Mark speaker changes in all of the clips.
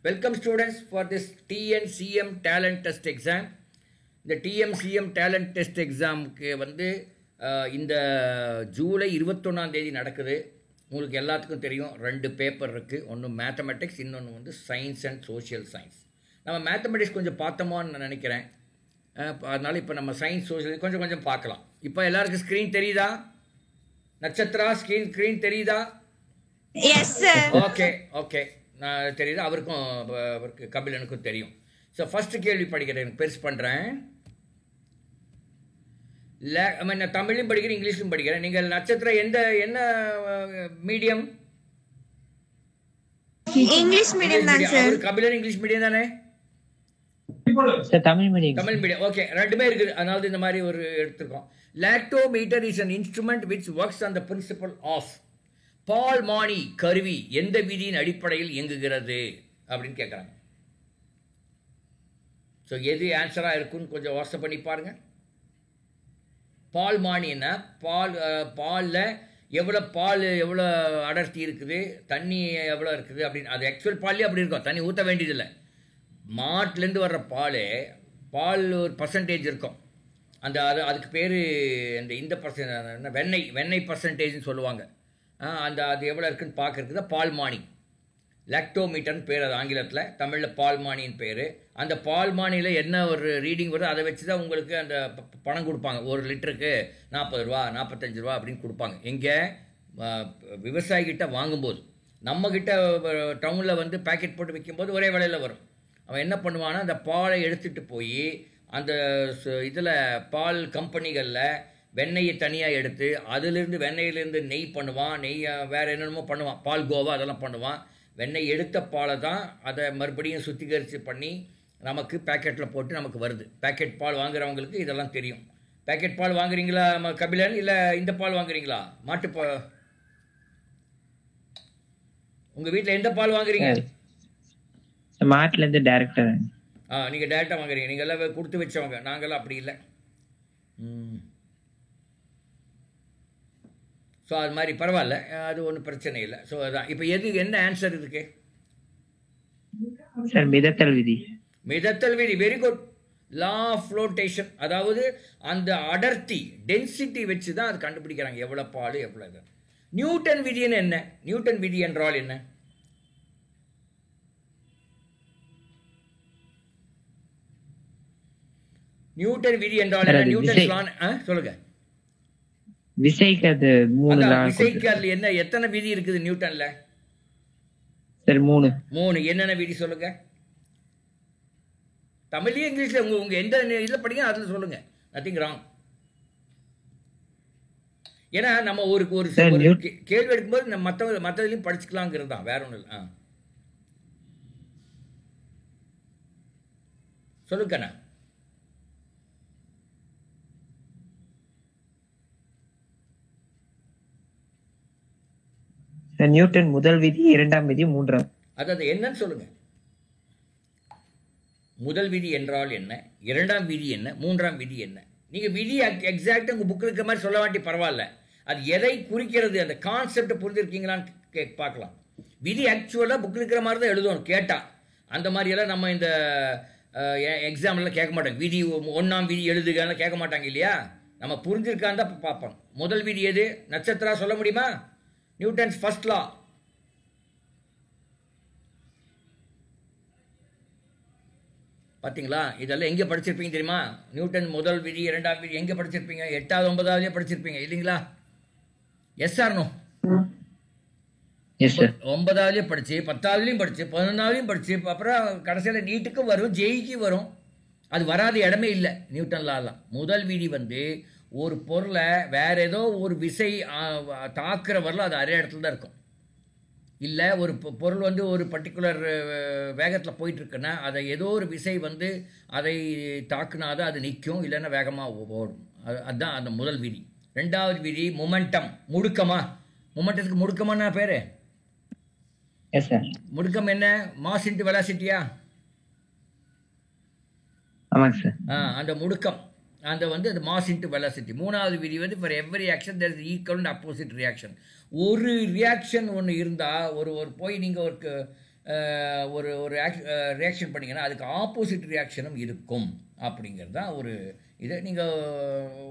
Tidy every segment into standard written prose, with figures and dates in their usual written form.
Speaker 1: Welcome students for this TNCM talent test exam. இந்த TNCM talent test examக்கு வந்து இந்த ஜூலை 21ஆம் தேதி நடக்குது. உங்களுக்கு எல்லாத்துக்கும் தெரியும் 2 பேப்பர் இருக்குது. ஒன்று மேத்தமெட்டிக்ஸ், இன்னொன்று வந்து சயின்ஸ் அண்ட் சோஷியல் சயின்ஸ். நம்ம மேத்தமெட்டிக்ஸ் கொஞ்சம் பார்த்தோமான்னு நான் நினைக்கிறேன். அதனால் இப்போ நம்ம சயின்ஸ் சோஷியல் கொஞ்சம் பார்க்கலாம். இப்போ எல்லாருக்கும் ஸ்க்ரீன் தெரியுதா? நட்சத்திரா ஸ்க்ரீன் தெரியுதா?
Speaker 2: Yes sir.
Speaker 1: ஓகே நான் தெரியுது. அவருக்கு கபிலனுக்கும் தெரியும். ஸோ ஃபஸ்ட்டு கேள்வி படிக்கிறேன், எனக்கு பெருசு பண்ணுறேன். நான் தமிழையும் படிக்கிறேன், இங்கிலீஷும் படிக்கிறேன். நீங்கள் நட்சத்திரம் என்ன மீடியம்?
Speaker 2: இங்கிலீஷ் மீடியம் தான் சார்.
Speaker 1: கபிலன் இங்கிலீஷ் மீடியம் தானே?
Speaker 3: தமிழ்
Speaker 1: மீடியம். ஓகே, ரெண்டுமே இருக்குது. அதனால இந்த மாதிரி ஒரு எடுத்துருக்கோம். Lactometer is an instrument which works on the principle of பால்மானி கருவி எந்த விதியின் அடிப்படையில் இயங்குகிறது அப்படின்னு கேட்குறாங்க. ஸோ எது ஆன்சராக இருக்குன்னு கொஞ்சம் யோசனை பண்ணி பாருங்க. பால்மானின்னா பாலில் எவ்வளோ அடர்த்தி இருக்குது, தண்ணி எவ்வளோ இருக்குது அப்படின்னு. அது ஆக்சுவல் பால்லே அப்படி இருக்கும், தண்ணி ஊற்ற வேண்டியதில்லை. மாட்டிலேருந்து வர்ற பால் ஒரு பர்சன்டேஜ் இருக்கும். அதுக்கு பேர் இந்த பர்சன்ட் வெண்ணெய் பர்சன்டேஜ்னு சொல்லுவாங்க. அது எவ்வளோ இருக்குன்னு பார்க்கறதுக்கு தான் பால்மானி. லாக்டோமீட்டர்னு பேர் அது ஆங்கிலத்தில், தமிழில் பால்மானின்னு பேர். அந்த பால்மானியில் என்ன ஒரு ரீடிங் வருதோ அதை வச்சு தான் உங்களுக்கு அந்த பணம் கொடுப்பாங்க. 1 லிட்டருக்கு 40 ரூபா 45 ரூபா அப்படின்னு கொடுப்பாங்க. எங்கே? விவசாயிகிட்ட வாங்கும்போது. நம்மக்கிட்ட டவுனில் வந்து பேக்கெட் போட்டு விற்கும்போது ஒரே விலையில் வரும். அவன் என்ன பண்ணுவான்னா, அந்த பாலை எடுத்துகிட்டு போய் அந்த இதில் பால் கம்பெனிகளில் வெண்ணெயை தனியாக எடுத்து அதிலிருந்து வெண்ணெயிலேருந்து நெய் பண்ணுவான். நெய்யை வேறு என்னென்னமோ பண்ணுவான், பால் கோவா அதெல்லாம் பண்ணுவான். வெண்ணெய் எடுத்த பாலை தான் அதை மறுபடியும் சுத்திகரித்து பண்ணி நமக்கு பேக்கெட்டில் போட்டு நமக்கு வருது. பேக்கெட் பால் வாங்குறவங்களுக்கு இதெல்லாம் தெரியும். பேக்கெட் பால் வாங்குறீங்களா கபிலன்? இல்லை இந்த பால் வாங்குறீங்களா? மாட்டுப்பால்? உங்கள் வீட்டில் எந்த பால் வாங்குறீங்க?
Speaker 3: மாட்டுலேருந்து டேரக்டாக.
Speaker 1: நீங்கள் டேரெக்டாக வாங்குறீங்க. நீங்கள் எல்லாம் கொடுத்து வச்சவங்க. நாங்கள்லாம் அப்படி இல்லை. ஸோ அது மாதிரி பரவாயில்ல, அது ஒன்றும் பிரச்சனை இல்லை. ஸோ அதான் இப்போ என்ன ஆன்சர் இதுக்கு?
Speaker 3: சார் மிதத்தல் விதி.
Speaker 1: மிதத்தல் விதி, very good. Law of flotation, அதாவது அந்த அடர்த்தி டென்சிட்டி வச்சு தான் அது கண்டுபிடிக்கிறாங்க எவ்வளோ பால் எவ்வளோ இது. நியூட்டன் விதின்னு என்ன? நியூட்டன் விதி என்றால் என்ன? நியூட்டன் விதி என்றால் என்ன? நியூட்டன் சொல்லுங்க.
Speaker 3: விசைக்கு அது 3 லா.
Speaker 1: விசைக்கு அதுல என்ன எத்தனை விதி இருக்குது நியூட்டன்ல?
Speaker 3: சார் 3.
Speaker 1: என்னென்ன விதி சொல்லுங்க. தமிழ்லயே இங்கிலீஷ்ல உங்க எந்த இதுல படிங்க அதுல சொல்லுங்க. Nothing wrong. ஏன்னா நம்ம ஒரு கேள்வி எடுக்கும்போது நம்ம மற்றதுலையும் படிச்சுக்கலாங்கிறது தான், வேற ஒன்றும் இல்லை. சொல்லுங்கண்ணா.
Speaker 3: நியூட்டன் முதல் விதி, 2ஆம் விதி, 3ஆம்.
Speaker 1: அதாவது என்னன்னு சொல்லுங்க. முதல் விதி என்றால் என்ன, 2ஆம் விதி என்ன, 3ஆம் விதி என்ன? நீங்க விதி எக்ஸாக்டா உங்க புக்கில் இருக்கிற மாதிரி சொல்ல வேண்டி பரவாயில்ல. அது எதை குறிக்கிறது, அந்த கான்செப்டை புரிஞ்சிருக்கீங்களான்னு பார்க்கலாம். விதி ஆக்சுவலாக புக்கில் இருக்கிற மாதிரி தான் எழுதணும் கேட்டா. அந்த மாதிரியெல்லாம் நம்ம இந்த எக்ஸாம்லாம் கேட்க மாட்டாங்க. விதி 1ஆம் விதி எழுதுகன்னு கேட்க மாட்டாங்க இல்லையா? நம்ம புரிஞ்சிருக்கான்னு தான் பார்ப்போம். முதல் விதி எது? நட்சத்திரா சொல்ல முடியுமா? நியூட்டன்ஸ் ஃபர்ஸ்ட் லா. பார்த்தீங்களா? இதெல்லாம் எங்கே படிச்சிருப்பீங்க தெரியுமா? நியூட்டன் முதல் விதி 2ஆம் விதி எங்கே படிச்சிருப்பீங்க? 8வது 9வதுலேயே படிச்சிருப்பீங்க இல்லைங்களா? S R no? 9வதுலேயே படிச்சு, 10வதுலேயும் படிச்சு, 11வதுலேயும் படிச்சு, அப்புறம் கடைசியில் நீட்டுக்கும் வரும், ஜெயிக்கு வரும். அது வராத இடமே இல்லை நியூட்டன் லாலாம். முதல் விதி வந்து ஒரு பொருளை வேற ஏதோ ஒரு விசை தாக்குற வரல அது அதே இடத்துல தான் இருக்கும். இல்லை ஒரு பொருள் வந்து ஒரு பர்டிகுலர் வேகத்தில் போயிட்டுருக்குன்னா அதை ஏதோ ஒரு விசை வந்து அதை தாக்குனாதான் அது நிற்கும், இல்லைன்னா வேகமாக ஓடும். அதுதான் அந்த முதல் விதி. 2வது விதி மொமெண்டம், மொமெண்டத்துக்கு முடுக்கமான பேர். முடுக்கம் என்ன? மாஸ் இன்டு வெலாசிட்டியா? அந்த முடுக்கம் அந்த வந்து அது மாஸ் இன்டு வெலாசிட்டி. 3வது விதி வந்து for every action there is equal and opposite reaction. ஒரு ரியாக்ஷன் ஒன்று இருந்தால் ஒரு போய் நீங்கள் ஒரு ஒரு ஒரு ரியாக்ஷன் பண்ணிங்கன்னா அதுக்கு ஆப்போசிட் ரியாக்ஷனும் இருக்கும் அப்படிங்கிறது தான் ஒரு இது. நீங்கள்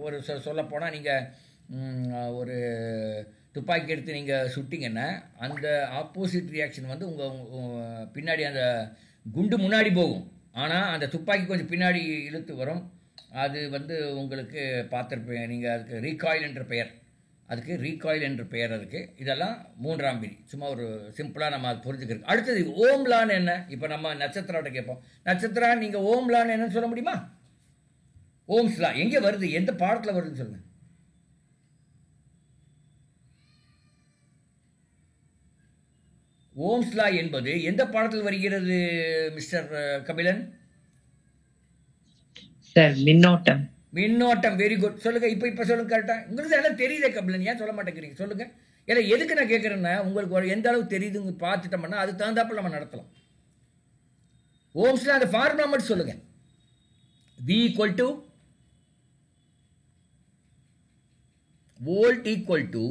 Speaker 1: ஒரு சொல்லப்போனால் நீங்கள் ஒரு துப்பாக்கி எடுத்து நீங்கள் சுட்டிங்கன்னா அந்த ஆப்போசிட் ரியாக்ஷன் வந்து உங்கள் பின்னாடி அந்த குண்டு முன்னாடி போகும், ஆனால் அந்த துப்பாக்கி கொஞ்சம் பின்னாடி இழுத்து வரும். அது வந்து உங்களுக்கு பார்த்துருப்பீங்க நீங்கள். அதுக்கு ரீகாயில் என்ற பெயர், அதுக்கு ரீகாயில் என்ற பெயர் அதுக்கு. இதெல்லாம் 3ஆம் விதி. சும்மா ஒரு சிம்பிளாக நம்ம அது புரிஞ்சுக்கிறோம். அடுத்தது ஓம்லான்னு என்ன? இப்போ நம்ம நட்சத்திராட்ட கேட்போம், நட்சத்திரா நீங்கள் ஓம்லான்னு என்னன்னு சொல்ல முடியுமா? ஓம்ஸ்லா எங்கே வருது, எந்த பாடத்தில் வருதுன்னு சொல்லுங்கள். ஓம்ஸ்லா என்பது எந்த பாடத்தில் வருகிறது மிஸ்டர் கபிலன்?
Speaker 3: சார் மின்னோட்டம்.
Speaker 1: மின்னோட்டம். Very good. சொல்லுங்க. இப்போ சொல்லுங்க கரெக்டா. உங்களுக்கு எல்லாம் தெரியுதே கபிலன், ஏன் சொல்ல மாட்டேங்கிறீங்க? சொல்லுங்க. ஏன்னா எதுக்கு நான் கேட்குறேன்னா உங்களுக்கு எந்த அளவு தெரியுதுங்க பார்த்துட்டோம்னா அது தகுந்தாப்புல நம்ம நடத்தலாம். ஓம்ஸ்ல அந்த ஃபார்முலா மட்டும் சொல்லுங்க. V equal to volt equal to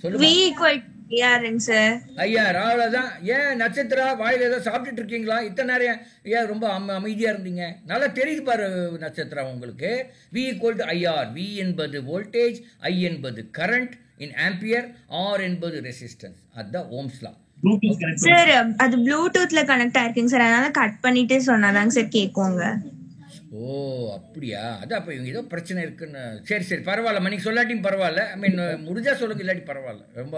Speaker 1: சொல்லுங்க.
Speaker 2: V equal to IR sir.
Speaker 1: IR. அவ்வளோதான். ஏன் நட்சத்திரா வாயில ஏதோ சாப்பிட்டுட்டு இருக்கீங்களா? இத்தனை நேரம் ஏன் ரொம்ப அமைதியாக இருந்தீங்க? நல்லா தெரியுது பாரு நட்சத்திரா உங்களுக்கு. V equal to IR. V என்பது வோல்டேஜ், I என்பது கரண்ட் இன் ஆம்பியர், R என்பது ரெசிஸ்டன்ஸ். அதுதான் ஓம்ஸ்லா.
Speaker 2: சார் அது ப்ளூடூத்ல கனெக்ட் ஆயிருக்குங்க சார், அதனால கட் பண்ணிட்டு சொன்னாதாங்க சார் கேட்குவாங்க.
Speaker 1: ஓ அப்படியா? அதான் அப்போ இவங்க ஏதோ பிரச்சனை இருக்குன்னு. சரி சரி பரவாயில்ல, மணிக்கு சொல்லாட்டியும் பரவாயில்ல. ஐ மீன் முடிஞ்சா சொல்லுங்க, இல்லாட்டி பரவாயில்ல. ரொம்ப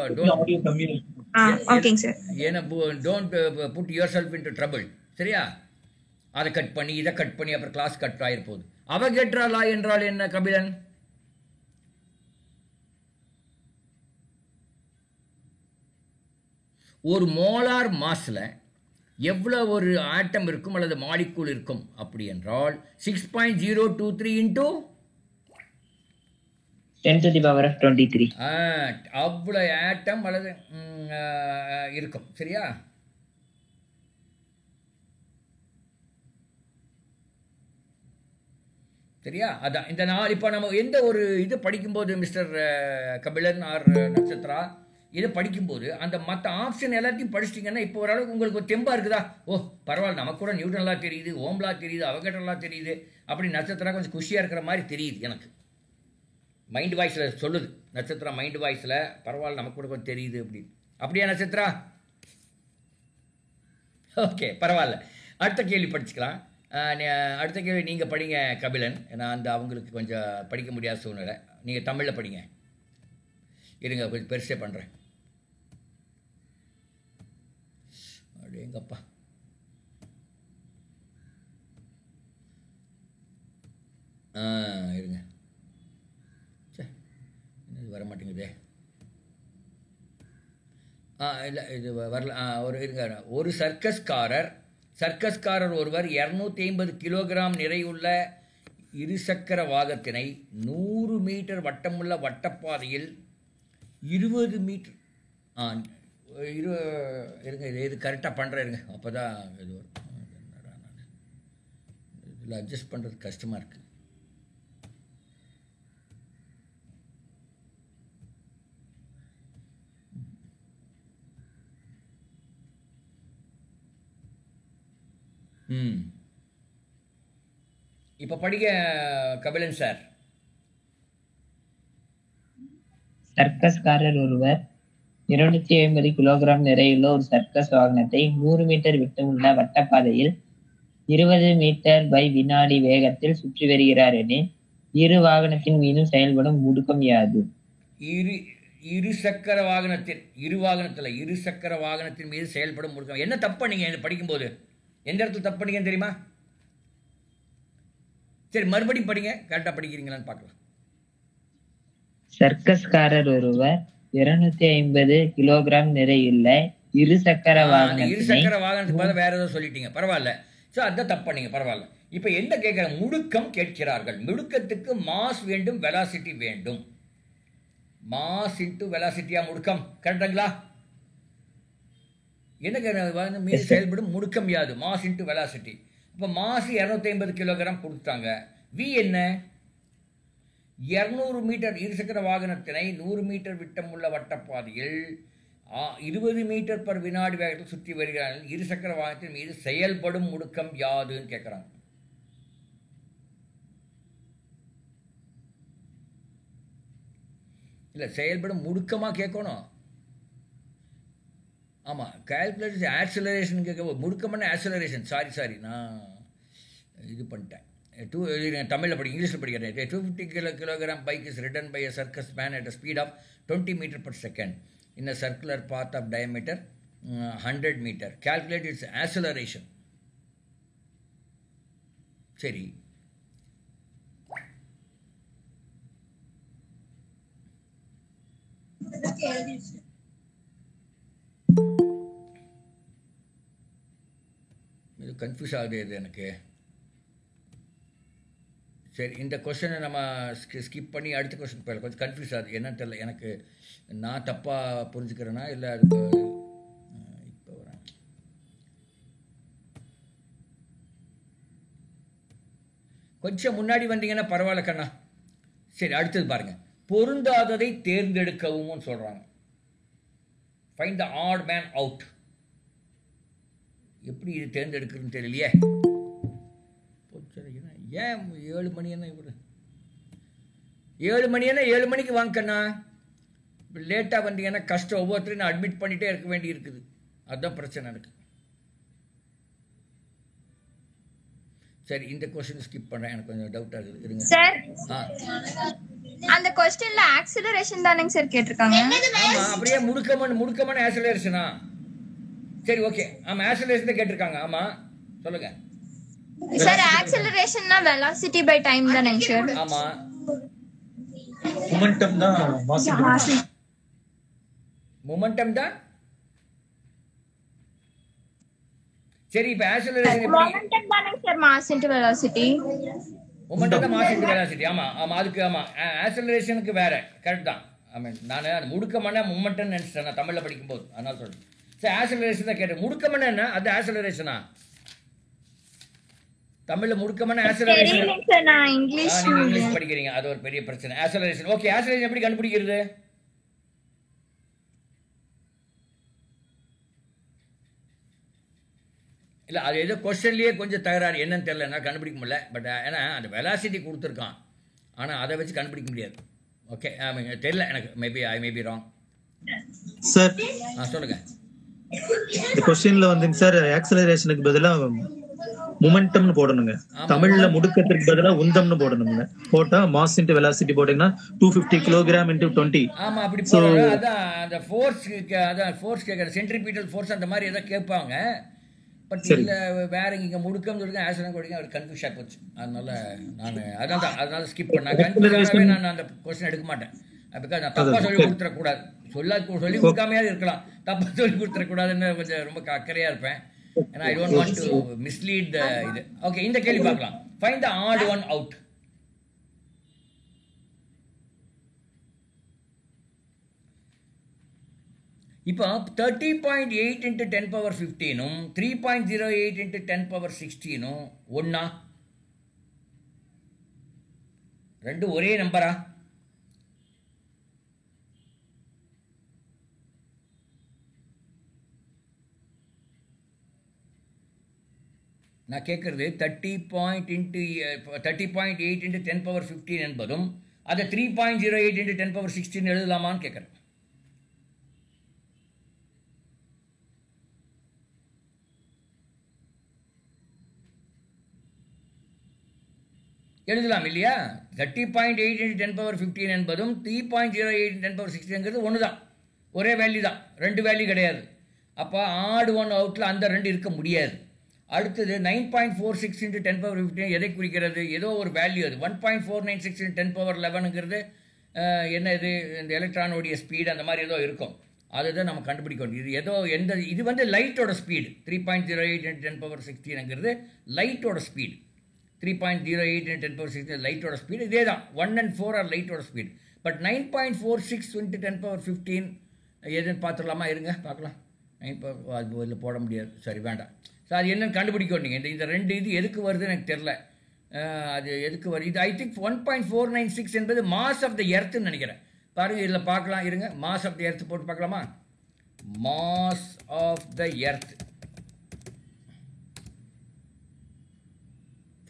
Speaker 2: ஓகேங்க சார்.
Speaker 1: ஏன்னா don't put yourself into trouble. சரியா? அதை கட் பண்ணி இதை கட் பண்ணி அப்புறம் கிளாஸ் கட் ஆகிருப்போது. அவகேட்ரா லா என்றால் என்ன கபிலன்? ஒரு மோலார் மாஸில் எவ்வளோ ஒரு ஆட்டம் இருக்கும் அல்லது மாலிக்கூல் இருக்கும் அப்படி என்றால் 6.023 into
Speaker 3: 10 to the power of 23.
Speaker 1: அவ்வளோ ஆட்டம் அல்லது இருக்கும். சரியா? சரியா? அதான் இந்த நாள். இப்போ நம்ம எந்த ஒரு இது படிக்கும்போது மிஸ்டர் கபிலன் ஆர் நட்சத்திரா இதை படிக்கும்போது அந்த மற்ற ஆப்ஷன் எல்லாத்தையும் படிச்சிட்டிங்கன்னா இப்போ ஓரளவுக்கு உங்களுக்கு ஒரு தெம்பாக இருக்குதா? ஓ பரவாயில்ல, நமக்கு கூட நியூட்டன்லாம் தெரியுது, ஓம்லாம் தெரியுது, அவகேட்ரலாம் தெரியுது, அப்படி நட்சத்திரா கொஞ்சம் குஷியாக இருக்கிற மாதிரி தெரியுது எனக்கு. மைண்ட் வாய்ஸில் சொல்லுது நட்சத்திரா, மைண்ட் வாய்ஸில் பரவாயில்ல நமக்கு கூட கொஞ்சம் தெரியுது அப்படின்னு. அப்படியா நட்சத்திரா? ஓகே பரவாயில்ல. அடுத்த கேள்வி படிச்சுக்கலாம். அடுத்த கேள்வி நீங்கள் படிங்க கபிலன். ஏன்னா அந்த அவங்களுக்கு கொஞ்சம் படிக்க முடியாத சூழ்நிலை. நீங்கள் தமிழில் படிங்க. இருங்க கொஞ்சம் பெருசே பண்ணுறேன். அப்படியேங்கப்பா. இருங்க. சரி இது வர மாட்டேங்குதே. இல்லை இது வரல. ஒரு இருங்க. ஒரு சர்க்கஸ்காரர் ஒருவர் 250 கிலோகிராம் நிறையுள்ள இருசக்கர வாகனத்தினை 100 மீட்டர் வட்டமுள்ள வட்டப்பாதையில் 20 மீட்டர் இருங்க இது கரெக்டாக பண்ணுறேன். இருங்க அப்போ தான் இது வரும். இதில் அட்ஜஸ்ட் பண்ணுறது கஷ்டமாக இருக்குது. இப்போ படிக்க கபிலன் சார்.
Speaker 3: சர்க்கஸ்காரர் ஒருவர் 250 கிலோகிராம் நிறையுள்ள ஒரு சர்க்கஸ் வாகனத்தை 100 மீட்டர் விட்டமுள்ள வட்டப்பாதையில் 20 மீட்டர் வினாடி வேகத்தில் சுற்றி வருகிறார் எனில் இரு வாகனத்தின் மீதும் செயல்படும் முடுக்கம் யாது?
Speaker 1: இருசக்கர வாகனத்தின் மீது செயல்படும் முடுக்கம். என்ன தப்பு பண்ணீங்க படிக்கும்போது? எந்த இடத்துல தப்பு பண்ணீங்கன்னு தெரியுமா? சரி மறுபடியும் படிங்க, கரெக்டாக படிக்கிறீங்களான்னு பார்க்கலாம்.
Speaker 3: சர்க்கஸ்காரர் ஒருவர் 250 கிலோகிராம் நிறையுள்ள இருசக்கர
Speaker 1: வாகனத்துக்கு பதிலா வேற ஏதோ சொல்லிட்டீங்க. பரவாயில்ல. ஸோ அதான் தப்பு பண்ணீங்க. பரவாயில்ல. இப்போ என்ன கேட்குற? முடுக்கம் கேட்கிறார்கள். முடுக்கத்துக்கு மாஸ் வேண்டும், வெலாசிட்டி வேண்டும். மாஸ் இன்டு வெலாசிட்டியா முடுக்கம்? கரெக்டுங்களா? என்ன மீது செயல்படும் முடுக்கம் யாது? Mass into velocity. இப்போ மாஸ் 250 கிலோகிராம் கொடுத்தாங்க. வி என்ன? 200 மீட்டர் இருசக்கர வாகனத்தினை 100 மீட்டர் விட்டமுள்ள வட்டப்பாதையில் 20 மீட்டர் பர் வினாடி வேகத்தில் சுற்றி வருகிறார்கள். இருசக்கர வாகனத்தின் மீது செயல்படும் முடுக்கம் யாதுன்னு கேட்குறாங்க. இல்லை, செயல்படும் முடுக்கமாக கேட்கணும். ஆமாம், கால்குலேட்டர் ஆக்சலரேஷன் கேட்க முடுக்கமான ஆக்சலரேஷன். சாரி நான் இது பண்ணிட்டேன். தமிழில் இங்கிலீஷில் படிக்கிறேன். 250 kilogram bike is ridden by a circus man at a speed of 20 meter per second in a circular path of diameter 100 meter. Calculate its acceleration. சரி, இது கன்ஃபியூஸ் ஆகுது இது எனக்கு. சரி, இந்த கொஸ்டினை நம்ம ஸ்கிப் பண்ணி அடுத்த கொஸ்டின் போயிடலாம். கொஞ்சம் கன்ஃபியூஸ் ஆகுது, என்னன்னு தெரியல எனக்கு. நான் தப்பாக புரிஞ்சுக்கிறேன்னா இல்லை அது இப்போ வரேன். கொஞ்சம் முன்னாடி வந்தீங்கன்னா பரவாயில்ல கண்ணா. சரி, அடுத்தது பாருங்கள். பொருந்தாததை தேர்ந்தெடுக்கவும் சொல்கிறாங்க. Find the odd man out. எப்படி இது தேர்ந்தெடுக்கிறதுன்னு தெரியலையே. ஏன் 7 மணி என்ன இவர் 7 மணி என்ன 7 மணிக்கு வாங்கண்ணா. லேட்டாக வந்தீங்கன்னா கஷ்டம். ஒவ்வொருத்தரையும் நான் அட்மிட் பண்ணிகிட்டே இருக்க வேண்டி இருக்குது. அதுதான் பிரச்சனை எனக்கு. சரி, இந்த கொஸ்டின் ஸ்கிப் பண்ணுறேன், எனக்கு கொஞ்சம் டவுட்டாக இருக்குது. இருங்க
Speaker 2: சார், அந்த கொஸ்டின்ல ஆக்சிலரேஷன் தானேங்க சார் கேட்டிருக்காங்க?
Speaker 1: ஆமாம், அப்படியே முடுக்கமான ஆக்சிலரேஷனா? சரி, ஓகே. ஆமாம், ஆக்சிலரேஷன் தான் கேட்டிருக்காங்க. ஆமாம், சொல்லுங்கள்
Speaker 2: சார். ஆக்சிலரேஷன்னா வெலாசிட்டி பை டைம் தானேங்க சார்?
Speaker 1: ஆமா,
Speaker 4: மொமெண்டம் தான்
Speaker 1: மொமெண்டம் தான். சரி, இப்ப ஆக்சிலரேஷன் எப்படி?
Speaker 2: மொமெண்டம் தானேங்க sir mass into velocity?
Speaker 1: Momentum தான் மாஸ் இன்டு வெலாசிட்டி. ஆமா அதுக்கு ஆக்சிலரேஷனுக்கு வேற. கரெக்ட் தான். நான் அது முடுக்கமான மொமெண்டம் நினைச்சிட்டேன் நான் தமிழ்ல படிக்கும்போது, அதனால சொல்றேன். சரி, ஆக்சிலரேஷன் தான் கேட்டேன். முடுக்கமான என்ன? அது ஆக்சிலரேஷனா? தமிழ்ல முடுக்கமான ஆக்சிலரேஷன்.
Speaker 2: நான் இங்கிலீஷ்
Speaker 1: படிக்கிறீங்க, அது ஒரு பெரிய பிரச்சனை. Acceleration okay. ஆக்சிலரேஷன் எப்படி கண்டுபிடிக்கிறது? இல்லை, அது ஏதோ கொஸ்டின்லேயே கொஞ்சம் தகராறு, என்னன்னு தெரியல, நான் கண்டுபிடிக்க முடியல. பட் ஏன்னா அந்த வெலாசிட்டி கொடுத்துருக்கான், ஆனால் அதை வச்சு கண்டுபிடிக்க முடியாது. ஓகே, தெரியல எனக்கு. ஐ மே பி ராங்
Speaker 4: சார்.
Speaker 1: சொல்லுங்க.
Speaker 4: இந்த கொஸ்டின்ல வந்துங்க சார், ஆக்சலரேஷனுக்கு பதிலா மொமெண்டம்னு போடணுங்க. தமிழ்ல முடுக்கத்திற்கு பதிலா உந்தம்னு போடணுங்க. போட்டா மாஸ் இன்டு வெலாசிட்டி போட்டீங்கன்னா 250 கிலோகிராம் இன்டு 20.
Speaker 1: ஆமா, அப்படி போடுறாங்க. அதான் அந்த ஃபோர்ஸ், அதான் ஃபோர்ஸ் கேட்குற சென்ட்ரிபியூட்டல் ஃபோர்ஸ் அந்த மாதிரி ஏதாவது கேட்பாங்க. பட் இல்ல வேற இங்க முடுக்கம் சொல்லுங்க, ஆக்சிடென்ட் கொடுங்க, அவர் கன்ஃபியூஸ் ஆகி போச்சு. அதனால அதனால ஸ்கிப் பண்ணேன். கன்ஃபியூஸாகவே நான் அந்த கொஸ்டின் எடுக்க மாட்டேன். பிகாஸ் நான் தப்பா சொல்லி கொடுத்துடக்கூடாது. சொல்லி கொடுக்காமையாவது இருக்கலாம், தப்பா சொல்லி கொடுத்துடக்கூடாதுன்னு கொஞ்சம் ரொம்ப அக்கறையா இருப்பேன். And I don't want to mislead the இது. Okay, இந்த கேள்வி பார்க்கலாம். Find the odd one out. இப்போ 30.8 into 10 power 15 3.08 into 10 power 16 ஒண்ணா? ரெண்டு ஒரே நம்பரா? நான் கேட்குறது 30.8 into 10 power 15 என்பதும் அதை 3.08 into 10 power 16 எழுதலாமான்னு கேட்குறேன். எழுதலாம் இல்லையா? 30.8 into 10 power 15 என்பதும் 3.08 into 10 power 16 ஒன்று தான், ஒரே வேல்யூ தான், ரெண்டு வேல்யூ கிடையாது. அப்போ ஆட் ஒன் அவுட்டில் அந்த ரெண்டு இருக்க முடியாது. அடுத்தது 9.46 into 10 power 15 எதை குறிக்கிறது? ஏதோ ஒரு வேல்யூ. அது 1.496 into 10 power 11ங்கிறது என்ன? இது இந்த எலக்ட்ரானோடைய ஸ்பீடு அந்த மாதிரி ஏதோ இருக்கும். அதுதான் நம்ம கண்டுபிடிக்கணும். இது ஏதோ இது வந்து லைட்டோட ஸ்பீடு. 3.08 into 10 power 16ங்கிறது லைட்டோட ஸ்பீடு. 3.08 into 10 power 16 லைட்டோட ஸ்பீடு. இதே தான் 1 and 4 ஆர் லைட்டோட ஸ்பீடு. பட் 9.46 into 10 power 15 எதுன்னு பார்த்துடலாமா? இருங்க பார்க்கலாம். 9 அது இல்லை, போட முடியாது. சரி, வேண்டாம். ஸோ அது என்னென்னு கண்டுபிடிக்கணும் நீங்கள். இந்த ரெண்டு இது எதுக்கு வருதுன்னு எனக்கு தெரில. அது எதுக்கு வருது? இது ஐ திங்க் 1.496 என்பது மாஸ் ஆஃப் த எர்த்துன்னு நினைக்கிறேன். பாருங்கள், இதில் பார்க்கலாம். இருங்க, மாஸ் ஆஃப் த எர்த் போட்டு பார்க்கலாமா? மாஸ் ஆஃப் த எர்த்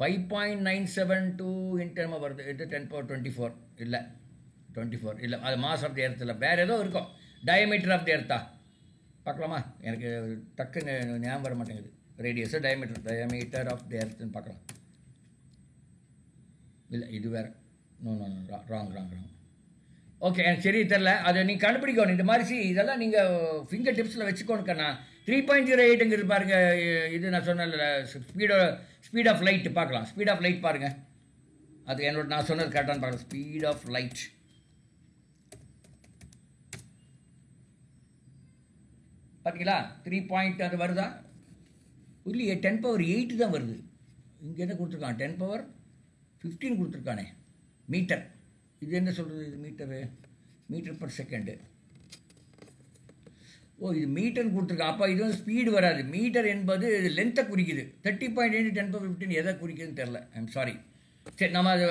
Speaker 1: 5.972 இன்டர்மா வருது. இது 10^24 இல்லை 24 இல்லை, அது மாஸ் ஆஃப் தி எர்த் இல்லை, வேறு ஏதோ இருக்கும். டயமீட்டர் ஆஃப் தி எர்த்தா பார்க்கலாமா? எனக்கு டக்குன்னு ஞாபகம் வர மாட்டேங்குது. ரேடியஸ் டயமீட்டர் ஆஃப் தி எர்த்துன்னு பார்க்கலாம். இல்லை இது வேறு. No no no wrong wrong wrong. Okay, எனக்கு சரி தெரில. அதை நீங்கள் கண்டுபிடிக்கணும். இந்த மாதிரி இதெல்லாம் நீங்கள் ஃபிங்கர் டிப்ஸில் வச்சுக்கோன்னு கண்ணா. 3.08ங்கிறது பாருங்கள். இது நான் சொன்னேன்ல, ஸ்பீட் ஆஃப் லைட் பார்க்கலாம். ஸ்பீட் ஆஃப் லைட் பாருங்கள். அது என்னோட நான் சொன்னது கரெக்டானு பார்க்கலாம். ஸ்பீட் ஆஃப் லைட் பார்த்தீங்களா? 3 அது வருதா? இல்லையே, 10^8 தான் வருது. இங்கே என்ன கொடுத்துருக்கான்? 10^15 கொடுத்துருக்கானே மீட்டர். இது என்ன சொல்கிறது? இது மீட்டர் பர் செகண்டு. ஓ, இது மீட்டர் கொடுத்துருக்கான். அப்போ இது வந்து ஸ்பீடு வராது. மீட்டர் என்பது இது லென்த்தை குறிக்குது. 30.8 10^15 எதை குறிக்குதுன்னு தெரில. I'm sorry. சரி, நம்ம அது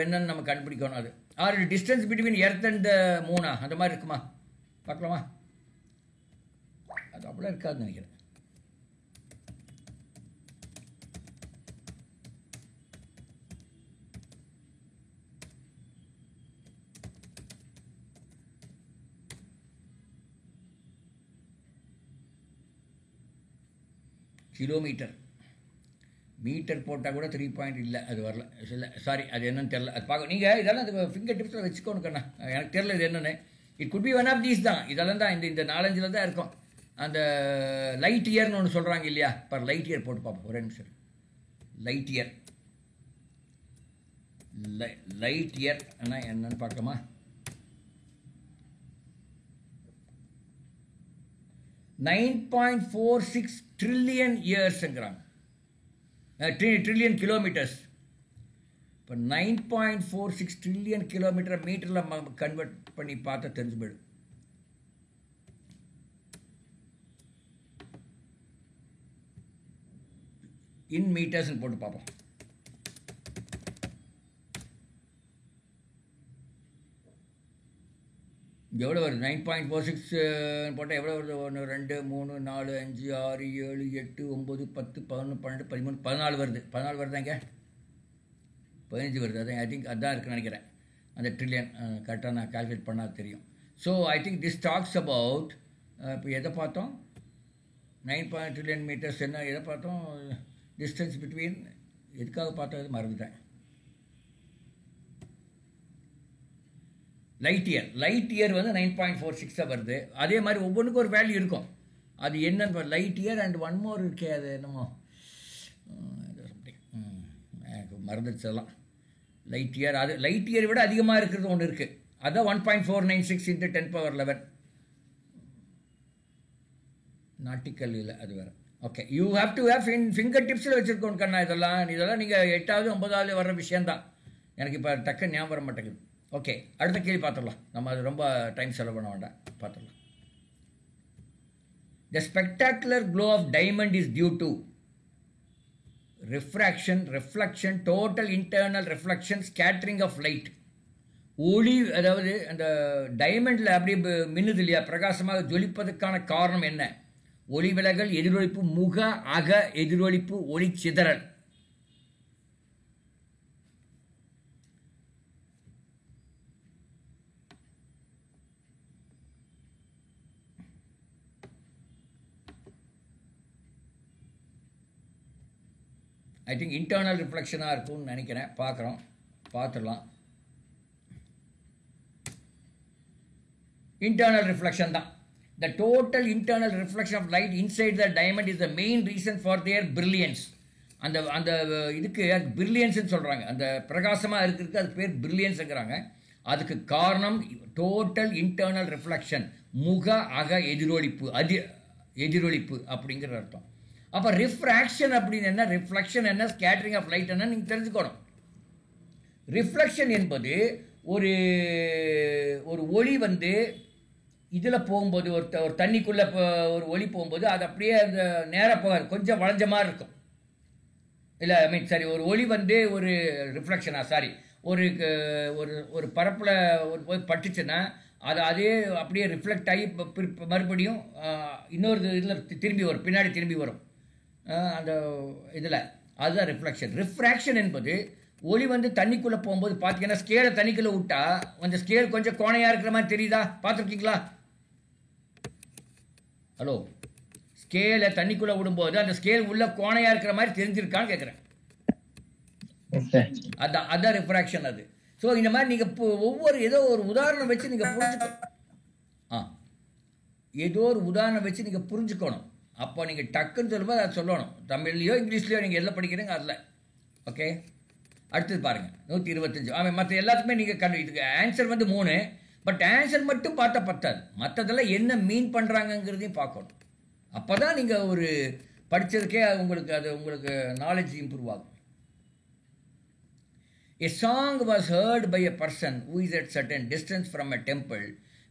Speaker 1: என்னன்னு நம்ம கண்டுபிடிக்கணும். அது ஆறு டிஸ்டன்ஸ் பிட்வீன் எர்த் அண்ட் மூணா அந்த மாதிரி இருக்குமா? பார்க்கலாமா? அது அப்படிலாம் இருக்காதுன்னு நினைக்கிறேன். கிலோமீட்டர் மீட்டர் போட்டால் கூட 3 இல்லை, அது வரல. இல்லை சாரி, அது என்னன்னு தெரில. அது பார்க்க நீங்கள் இதெல்லாம் அது ஃபிங்கர் டிப்ஸில் வச்சுக்கோன்னு கண்ணா. எனக்கு தெரில இது என்னென்னு. It could be one of these தான். இதெல்லாம் தான் இந்த 4-5 தான் இருக்கும். அந்த லைட் இயர்னு ஒன்று சொல்கிறாங்க இல்லையா? பர் லைட் இயர் போட்டு பார்ப்போம். ஒரே நிமிஷம். லைட் இயர் ஆனால் என்னன்னு பார்க்கலாமா? 9.46 ட்ரில்லியன் இயர்ஸுங்கிறாங்க. Trillion kilometres. இப்போ 9.46 ட்ரில்லியன் கிலோமீட்டர் மீட்டரில் கன்வெர்ட் பண்ணி பார்த்தா தெரிஞ்சு போயிடும். இன் மீட்டர்ஸ்ன்னு போட்டு பார்ப்போம். எவ்வளோ வருது? 9.46 போட்டால் எவ்வளோ வருது? 1 2 3 4 5 6 7 8 9 10 11 12 13 14 வருது. 14 வருதாங்க? 15 வருது. அதான் ஐ திங்க் அதான் இருக்குன்னு நினைக்கிறேன். அந்த ட்ரில்லியன் கரெக்டாக நான் கால்குலேட் பண்ணால் தெரியும். So I think this talks about இப்போ எதை பார்த்தோம்? 9 ட்ரில்லியன் மீட்டர்ஸ். என்ன எதை பார்த்தோம்? டிஸ்டன்ஸ் பிட்வீன் எதுக்காக பார்த்தது மறந்துட்டேன். லைட் இயர் வந்து 9.46 வருது. அதே மாதிரி ஒவ்வொன்றுக்கும் ஒரு வேல்யூ இருக்கும். அது என்னன்னு light year and one more இருக்கே, அது என்னமோ எனக்கு மறந்துச்செல்லாம். லைட் இயர், அது லைட் இயர் விட அதிகமாக இருக்கிறது ஒன்று இருக்குது. அதான் 1.496 × 10^11 நாட்டிக்கல் இல்லை, அது வேறு. Okay, you have to have finger டிப்ஸில் வச்சுருக்கோம் கண்ணா. இதெல்லாம் நீங்கள் 8வது 9வது வர்ற விஷயந்தான். எனக்கு இப்போ டக்குன்னு ஞாபகம் வர மாட்டேங்குது. ஓகே, அடுத்த கேள்வி பார்த்துடலாம். நம்ம அது ரொம்ப டைம் செலவு பண்ண வேண்டாம், பார்த்துடலாம். The spectacular glow of diamond is due to reflection, total internal reflection, scattering of light. ஒளி, அதாவது அந்த டைமண்டில் அப்படி மின்னுது இல்லையா, பிரகாசமாக ஜொலிப்பதற்கான காரணம் என்ன? ஒளி விலகல், எதிரொலிப்பு, முக அக எதிரொலிப்பு, ஒளி சிதறல். ஐ திங்க் இன்டர்னல் ரிஃப்ளெக்ஷனாக இருக்கும்னு நினைக்கிறேன். பார்த்துடலாம். இன்டர்னல் ரிஃப்ளெக்ஷன் தான். The total internal reflection of light inside the diamond is the main reason for their brilliance. அந்த இதுக்கு பிரில்லியன்ஸ்ன்னு சொல்கிறாங்க. அந்த பிரகாசமாக இருக்கிறதுக்கு அது பேர் பிரில்லியன்ஸுங்கிறாங்க. அதுக்கு காரணம் டோட்டல் இன்டர்னல் ரிஃப்ளெக்ஷன், முக அக எதிரொலிப்பு அப்படிங்கிற அர்த்தம். அப்போ ரிஃப்ராக்ஷன் அப்படின்னு என்ன, ரிஃப்ளெக்ஷன் என்ன, ஸ்கேட்டரிங் ஆஃப் லைட் என்ன நீங்கள் தெரிஞ்சுக்கணும். ரிஃப்ளெக்ஷன் என்பது ஒரு ஒளி வந்து இதில் போகும்போது, ஒரு தண்ணிக்குள்ளே ஒரு ஒளி போகும்போது அது அப்படியே அந்த நேராக போகாது, கொஞ்சம் வளைஞ்ச மாதிரி இருக்கும். இல்லை ஐ மீன் சரி, ஒரு ஒளி வந்து ஒரு ரிஃப்ளெக்ஷனாக சாரி ஒரு பரப்பில் போய் பட்டுச்சுன்னா அதே அப்படியே ரிஃப்ளெக்ட் ஆகி மறுபடியும் இன்னொரு இதில் திரும்பி வரும், பின்னாடி திரும்பி வரும் அந்த இதில். அதுதான் ரிஃப்ளெக்ஷன். ரிஃப்ராக்ஷன் என்பது ஒளி வந்து தண்ணிக்குள்ளே போகும்போது பார்த்தீங்கன்னா ஸ்கேலை தண்ணிக்குள்ளே விட்டா அந்த ஸ்கேல் கொஞ்சம் கோணையாக இருக்கிற மாதிரி தெரியுதா? பார்த்துருக்கீங்களா? ஹலோ, ஸ்கேலை தண்ணிக்குள்ளே விடும்போது அந்த ஸ்கேல் உள்ள கோணையாக இருக்கிற மாதிரி தெரிஞ்சிருக்கான்னு கேட்குறேன். அதான் ரிஃப்ராக்ஷன் அது. ஸோ இந்த மாதிரி நீங்கள் ஏதோ ஒரு உதாரணம் வச்சு நீங்கள் புரிஞ்சுக்கணும். ஏதோ ஒரு உதாரணம் வச்சு நீங்கள் புரிஞ்சுக்கணும். அப்போ நீங்கள் டக்குன்னு சொல்லும்போது அதை சொல்லணும். தமிழ்லையோ இங்கிலீஷ்லையோ நீங்கள் எதில் படிக்கிறீங்க அதில். ஓகே, அடுத்தது பாருங்கள் 125. மற்ற எல்லாத்துக்குமே நீங்கள் இதுக்கு ஆன்சர் வந்து 3. பட் ஆன்சர் மட்டும் பார்த்தா பத்தாது, மற்றதெல்லாம் என்ன மீன் பண்ணுறாங்கங்கிறதையும் பார்க்கணும். அப்போ தான் நீங்கள் ஒரு படித்ததுக்கே உங்களுக்கு நாலேஜ் இம்ப்ரூவ் ஆகும். A song was heard by a person who is at certain distance from a temple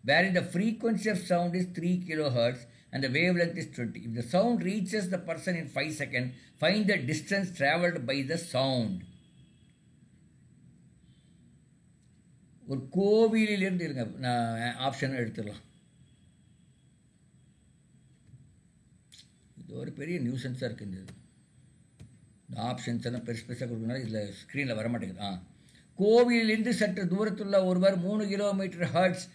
Speaker 1: wherein the frequency of sound is 3 kilohertz and the wavelength is 20. If the sound reaches the person in 5 seconds, find the distance traveled by the sound. ஒரு கோவிலிலிருந்து இருங்க, நான் option எடுத்துடலாம். இது ஒரு பெரிய நியூசன்ஸாக இருக்குது. இந்த options எல்லாம் பெருசாக கொடுக்கணும், இதில் ஸ்க்ரீனில் வரமாட்டேங்குது. கோவிலிருந்து சற்று தூரத்துள்ள ஒருவர் 3 கிலோமீட்டர் ஹெர்ட்ஸ்